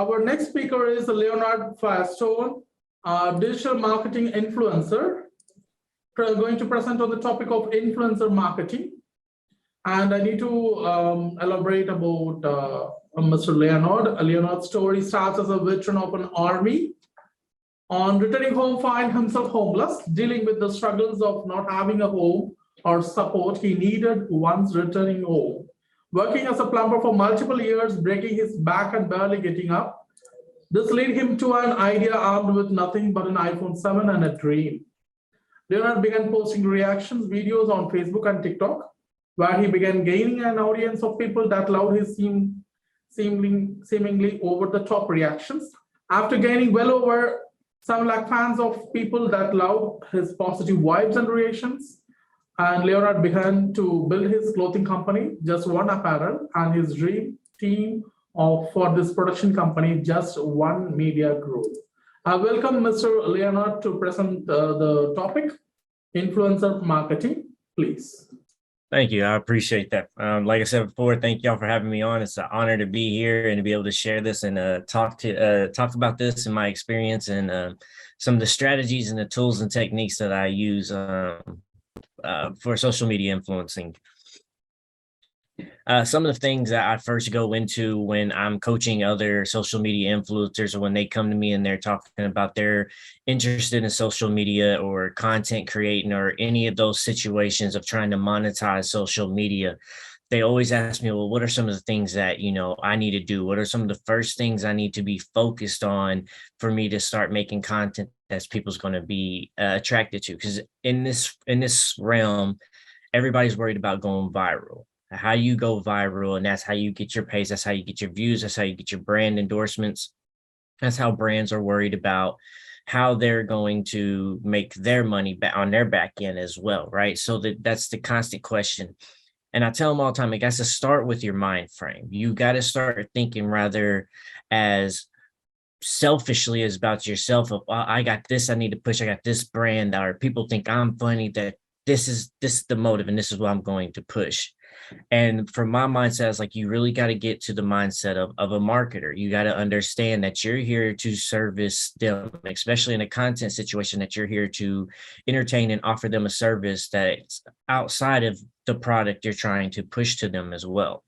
Our next speaker is Leonard Firestone, digital marketing influencer, going to present on the topic of influencer marketing. And I need to elaborate about Mr. Leonard. Leonard's story starts as a veteran of an army. On returning home, find himself homeless, dealing with the struggles of not having a home or support he needed once returning home. Working as a plumber for multiple years, breaking his back and barely getting up. This led him to an idea armed with nothing but an iPhone 7 and a dream. Leonard began posting reactions videos on Facebook and TikTok, where he began gaining an audience of people that loved his seemingly over-the-top reactions. After gaining well over 7 lakh fans of people that loved his positive vibes and reactions, and Leonard began to build his clothing company, Just One Apparel, and his dream team for this production company, Just One Media Group. I welcome Mr. Leonard to present the topic, influencer marketing, please. Thank you. I appreciate that. Like I said before, thank y'all for having me on. It's an honor to be here and to be able to share this and talk about this and my experience and some of the strategies and the tools and techniques that I use for social media influencing. Some of the things that I first go into when I'm coaching other social media influencers, or when they come to me and they're talking about they're interested in social media or content creating or any of those situations of trying to monetize social media, they always ask me, well, what are some of the things that, I need to do? What are some of the first things I need to be focused on for me to start making content that people's going to be attracted to? Because in this realm, everybody's worried about going viral. How you go viral, and that's how you get your pays, that's how you get your views, that's how you get your brand endorsements. That's how brands are worried about how they're going to make their money back on their back end as well, right? So that's the constant question. And I tell them all the time, it got to start with your mind frame. You got to start thinking rather as selfishly as about yourself of, I got this, I need to push, I got this brand, or people think I'm funny, that this is the motive and this is what I'm going to push. And from my mindset, it's like, you really got to get to the mindset of a marketer. You got to understand that you're here to service them, especially in a content situation, that you're here to entertain and offer them a service that's outside of the product you're trying to push to them as well.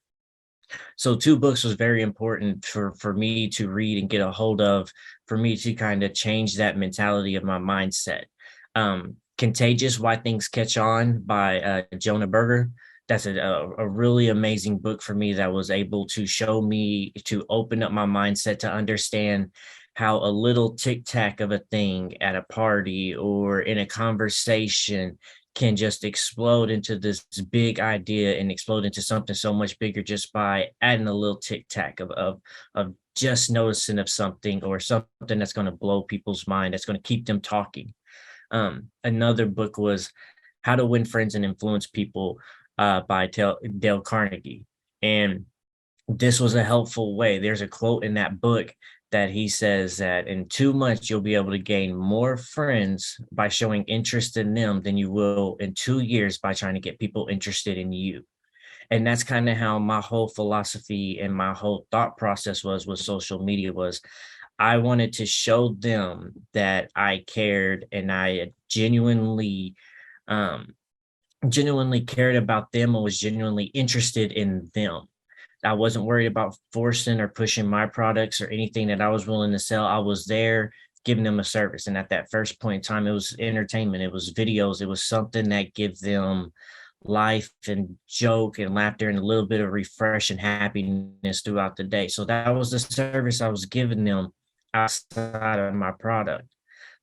So 2 books was very important for me to read and get a hold of, for me to kind of change that mentality of my mindset. Contagious, Why Things Catch On by Jonah Berger. That's a really amazing book for me that was able to show me, to open up my mindset, to understand how a little tic-tac of a thing at a party or in a conversation can just explode into this big idea and explode into something so much bigger just by adding a little tic-tac of just noticing of something, or something that's going to blow people's mind, that's going to keep them talking. Another book was How to Win Friends and Influence People by Dale Carnegie. And this was a helpful way. There's a quote in that book that he says that in 2 months, you'll be able to gain more friends by showing interest in them than you will in 2 years by trying to get people interested in you. And that's kind of how my whole philosophy and my whole thought process was with social media. Was I wanted to show them that I cared, and I genuinely cared about them and was genuinely interested in them. I wasn't worried about forcing or pushing my products or anything that I was willing to sell. I was there giving them a service. And at that first point in time, it was entertainment. It was videos. It was something that gave them life and joke and laughter and a little bit of refresh and happiness throughout the day. So that was the service I was giving them outside of my product.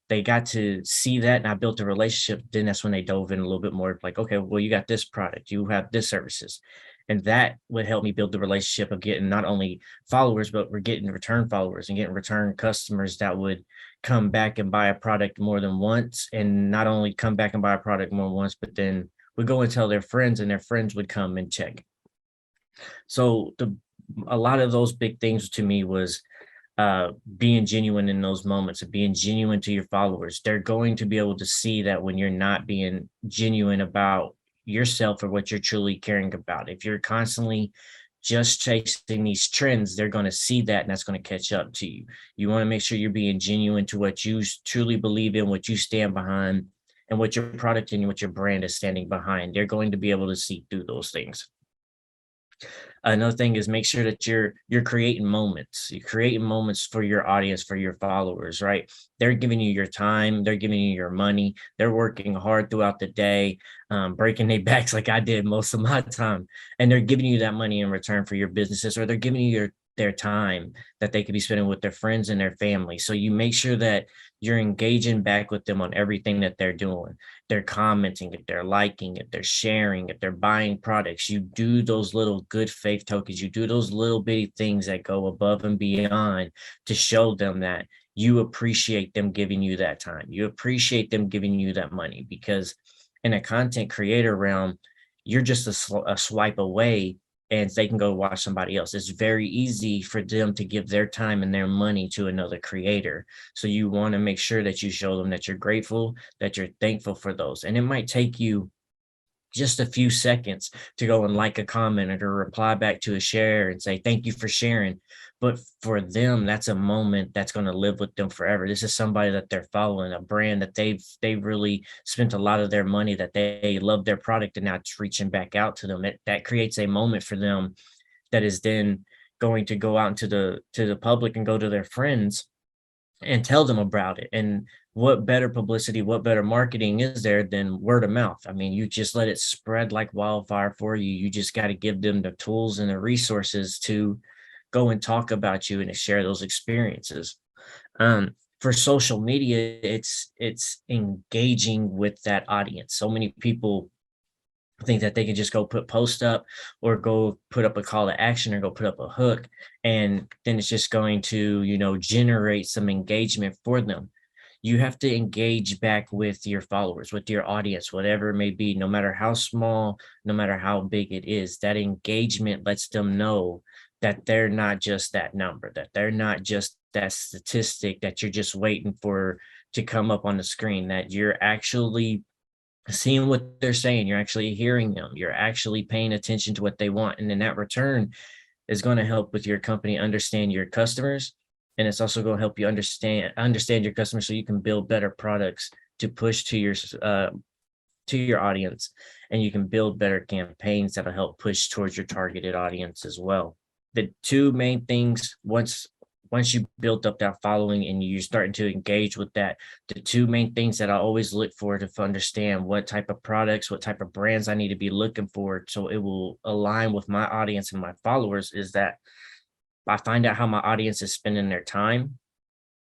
They got to see that, and I built a relationship. Then that's when they dove in a little bit more, like, okay, well, you got this product, you have this services. And that would help me build the relationship of getting not only followers, but we're getting return followers and getting return customers that would come back and buy a product more than once. And not only come back and buy a product more than once, but then would go and tell their friends, and their friends would come and check. So a lot of those big things to me was being genuine in those moments, of being genuine to your followers. They're going to be able to see that when you're not being genuine about yourself or what you're truly caring about. If you're constantly just chasing these trends, they're going to see that and that's going to catch up to you. You want to make sure you're being genuine to what you truly believe in, what you stand behind, and what your product and what your brand is standing behind. They're going to be able to see through those things. Another thing is make sure that you're creating moments. You're creating moments for your audience, for your followers, right? They're giving you your time, they're giving you your money, they're working hard throughout the day, breaking their backs like I did most of my time, and they're giving you that money in return for your businesses, or they're giving you their time that they could be spending with their friends and their family. So you make sure that you're engaging back with them on everything that they're doing. They're commenting, if they're liking, if they're sharing, if they're buying products. You do those little good faith tokens. You do those little bitty things that go above and beyond to show them that you appreciate them giving you that time. You appreciate them giving you that money, because in a content creator realm, you're just a swipe away and they can go watch somebody else. It's very easy for them to give their time and their money to another creator. So you want to make sure that you show them that you're grateful, that you're thankful for those. And it might take you just a few seconds to go and like a comment or reply back to a share and say, thank you for sharing. But for them, that's a moment that's going to live with them forever. This is somebody that they're following, a brand that they've really spent a lot of their money, that they love their product, and now it's reaching back out to them. That creates a moment for them that is then going to go out into the public and go to their friends and tell them about it. And what better publicity, what better marketing is there than word of mouth? I mean, you just let it spread like wildfire for you. You just got to give them the tools and the resources to go and talk about you and to share those experiences. For social media, it's engaging with that audience. So many people think that they can just go post up or go put up a call to action or go put up a hook, and then it's just going to, generate some engagement for them. You have to engage back with your followers, with your audience, whatever it may be, no matter how small, no matter how big it is. That engagement lets them know that they're not just that number, that they're not just that statistic that you're just waiting for to come up on the screen, that you're actually seeing what they're saying, you're actually hearing them, you're actually paying attention to what they want. And then that return is going to help with your company understand your customers. And it's also going to help you understand your customers so you can build better products to push to your audience, and you can build better campaigns that'll help push towards your targeted audience as well. The two main things, once you built up that following and you're starting to engage with that, the two main things that I always look for to understand what type of products, what type of brands I need to be looking for so it will align with my audience and my followers, is that I find out how my audience is spending their time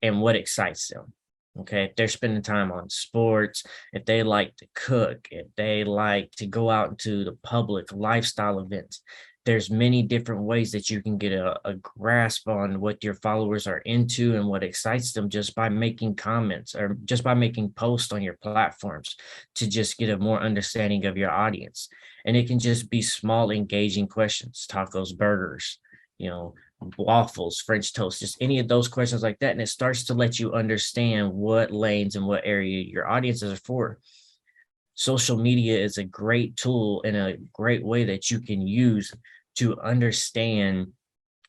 and what excites them. Okay, if they're spending time on sports, if they like to cook, if they like to go out into the public lifestyle events, there's many different ways that you can get a grasp on what your followers are into and what excites them just by making comments or just by making posts on your platforms to just get a more understanding of your audience. And it can just be small, engaging questions, tacos, burgers, waffles, French toast, just any of those questions like that. And it starts to let you understand what lanes and what area your audiences are for. Social media is a great tool and a great way that you can use to understand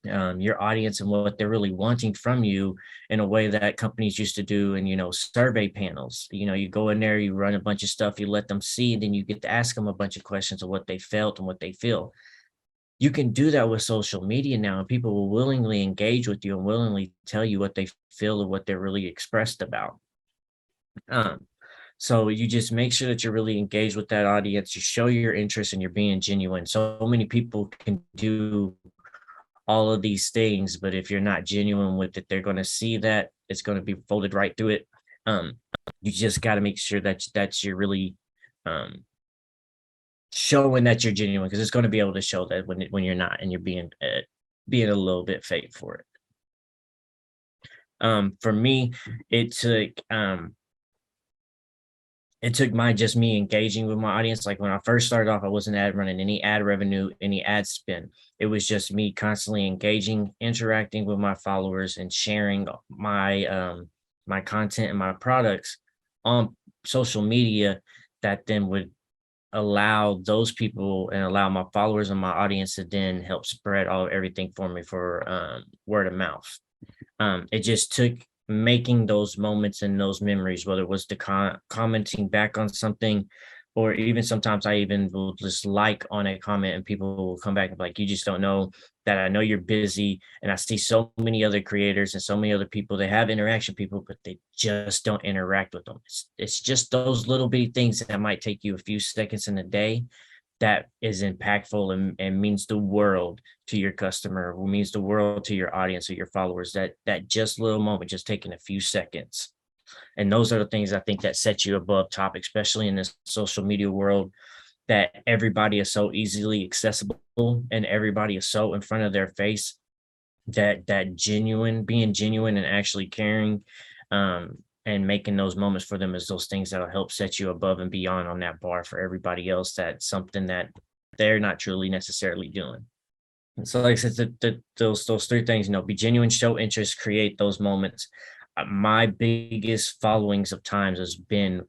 your audience and what they're really wanting from you in a way that companies used to do. And, survey panels, you go in there, you run a bunch of stuff, you let them see, and then you get to ask them a bunch of questions of what they felt and what they feel. You can do that with social media now, and people will willingly engage with you and willingly tell you what they feel or what they're really expressed about. So you just make sure that you're really engaged with that audience. You show your interest and you're being genuine. So many people can do all of these things, but if you're not genuine with it, they're going to see that it's going to be folded right through it. You just got to make sure that you're really showing that you're genuine, because it's going to be able to show that when you're not and you're being a little bit fake for it. For me, it took me engaging with my audience. Like when I first started off, I wasn't running any ad revenue, any ad spend. It was just me constantly engaging, interacting with my followers, and sharing my my content and my products on social media that then would allow those people and allow my followers and my audience to then help spread everything for me for word of mouth. It just took making those moments and those memories, whether it was the commenting back on something, or even sometimes I even will just like on a comment and people will come back and be like, you just don't know that I know you're busy. And I see so many other creators and so many other people that have interaction people, but they just don't interact with them. It's just those little bitty things that might take you a few seconds in a day that is impactful and means the world to your customer, or means the world to your audience or your followers, that just little moment, just taking a few seconds. And those are the things I think that set you above top, especially in this social media world, that everybody is so easily accessible and everybody is so in front of their face, that being genuine and actually caring, and making those moments for them is those things that'll help set you above and beyond on that bar for everybody else. That's something that they're not truly necessarily doing. And so, like I said, those three things, be genuine, show interest, create those moments. My biggest followings of times has been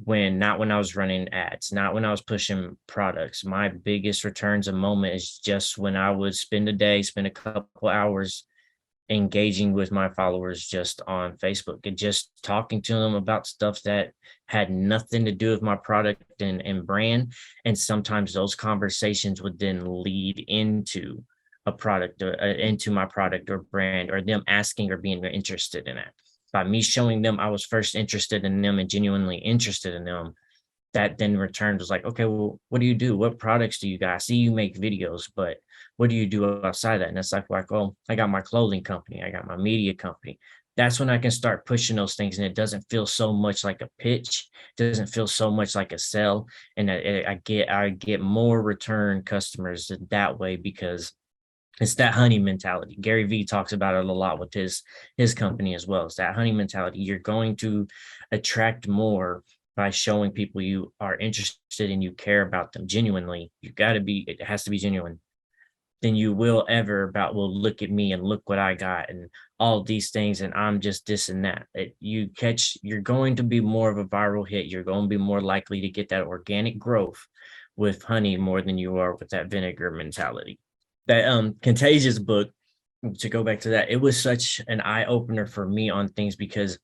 not when I was running ads, not when I was pushing products. My biggest returns of moment is just when I would spend a couple hours engaging with my followers just on Facebook and just talking to them about stuff that had nothing to do with my product and brand. And sometimes those conversations would then lead into a product or into my product or brand, or them asking or being interested in it. By me showing them I was first interested in them and genuinely interested in them, that then returned was like, okay, well, what do you do? What products do you guys? I see you make videos, but what do you do outside of that? And it's like, oh, I got my clothing company, I got my media company. That's when I can start pushing those things, and it doesn't feel so much like a pitch, doesn't feel so much like a sell, and I get more return customers that way, because it's that honey mentality. Gary Vee talks about it a lot with his company as well. It's that honey mentality. You're going to attract more by showing people you are interested and you care about them genuinely. It has to be genuine. Than you will ever about, well, look at me and look what I got and all these things, and I'm just this and that. You're going to be more of a viral hit. You're going to be more likely to get that organic growth with honey more than you are with that vinegar mentality. That Contagious book, to go back to that, it was such an eye opener for me on things, because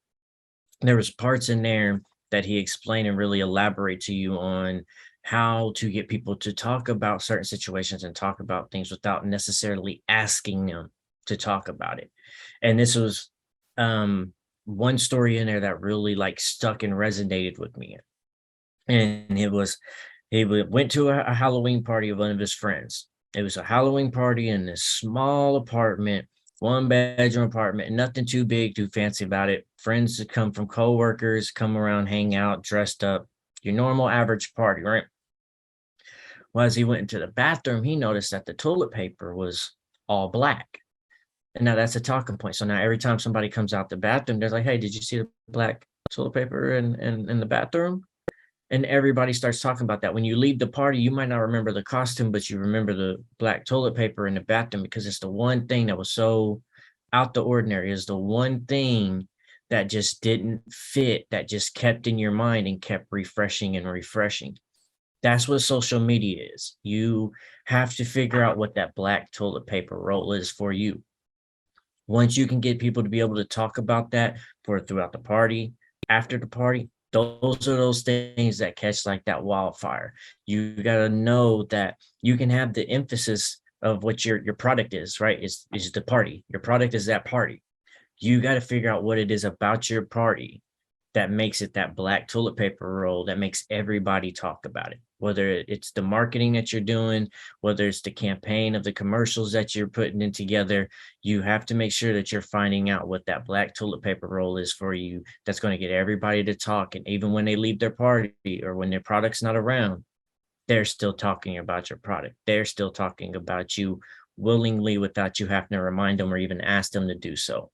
there was parts in there that he explained and really elaborate to you on how to get people to talk about certain situations and talk about things without necessarily asking them to talk about it. And this was one story in there that really like stuck and resonated with me. And it was, he went to a Halloween party of one of his friends. It was a Halloween party in this small apartment, 1-bedroom apartment, nothing too big, too fancy about it. Friends that come from coworkers, come around, hang out, dressed up, your normal average party, right? Well, as he went into the bathroom, he noticed that the toilet paper was all black. And now that's a talking point. So now every time somebody comes out the bathroom, they're like, hey, did you see the black toilet paper in the bathroom? And everybody starts talking about that. When you leave the party, you might not remember the costume, but you remember the black toilet paper in the bathroom, because it's the one thing that was so out the ordinary. Is the one thing that just didn't fit, that just kept in your mind and kept refreshing and refreshing. That's what social media is. You have to figure out what that black toilet paper roll is for you. Once you can get people to be able to talk about that throughout the party, after the party, those are those things that catch like that wildfire. You got to know that you can have the emphasis of what your product is, right? Is the party. Your product is that party. You got to figure out what it is about your party that makes it that black toilet paper roll that makes everybody talk about it. Whether it's the marketing that you're doing, whether it's the campaign of the commercials that you're putting in together, you have to make sure that you're finding out what that black toilet paper roll is for you. That's going to get everybody to talk. And even when they leave their party or when their product's not around, they're still talking about your product. They're still talking about you willingly without you having to remind them or even ask them to do so.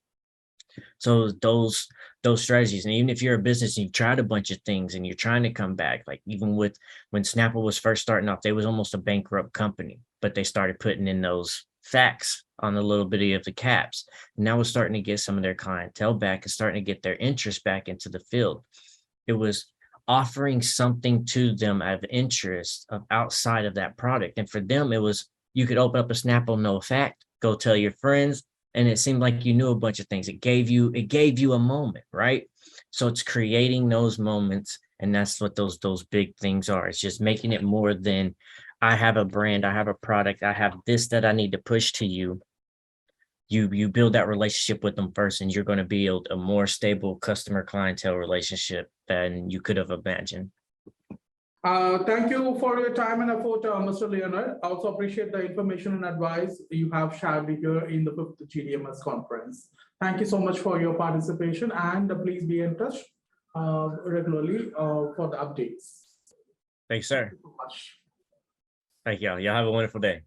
So those strategies, and even if you're a business and you've tried a bunch of things and you're trying to come back, like even with when Snapple was first starting off, they was almost a bankrupt company, but they started putting in those facts on a little bit of the caps. And now we're starting to get some of their clientele back and starting to get their interest back into the field. It was offering something to them of interest of outside of that product. And for them, it was, you could open up a Snapple, no effect, go tell your friends, and it seemed like you knew a bunch of things. It gave you a moment, right? So it's creating those moments, and that's what those big things are. It's just making it more than, I have a brand, I have a product, I have this that I need to push to you. You build that relationship with them first, and you're going to build a more stable customer clientele relationship than you could have imagined. Thank you for your time and effort, Mr. Leonard. I also appreciate the information and advice you have shared here in the 5th GDMS conference. Thank you so much for your participation, and please be in touch regularly for the updates. Thanks, sir. Thank you so much. Thank y'all. Y'all have a wonderful day.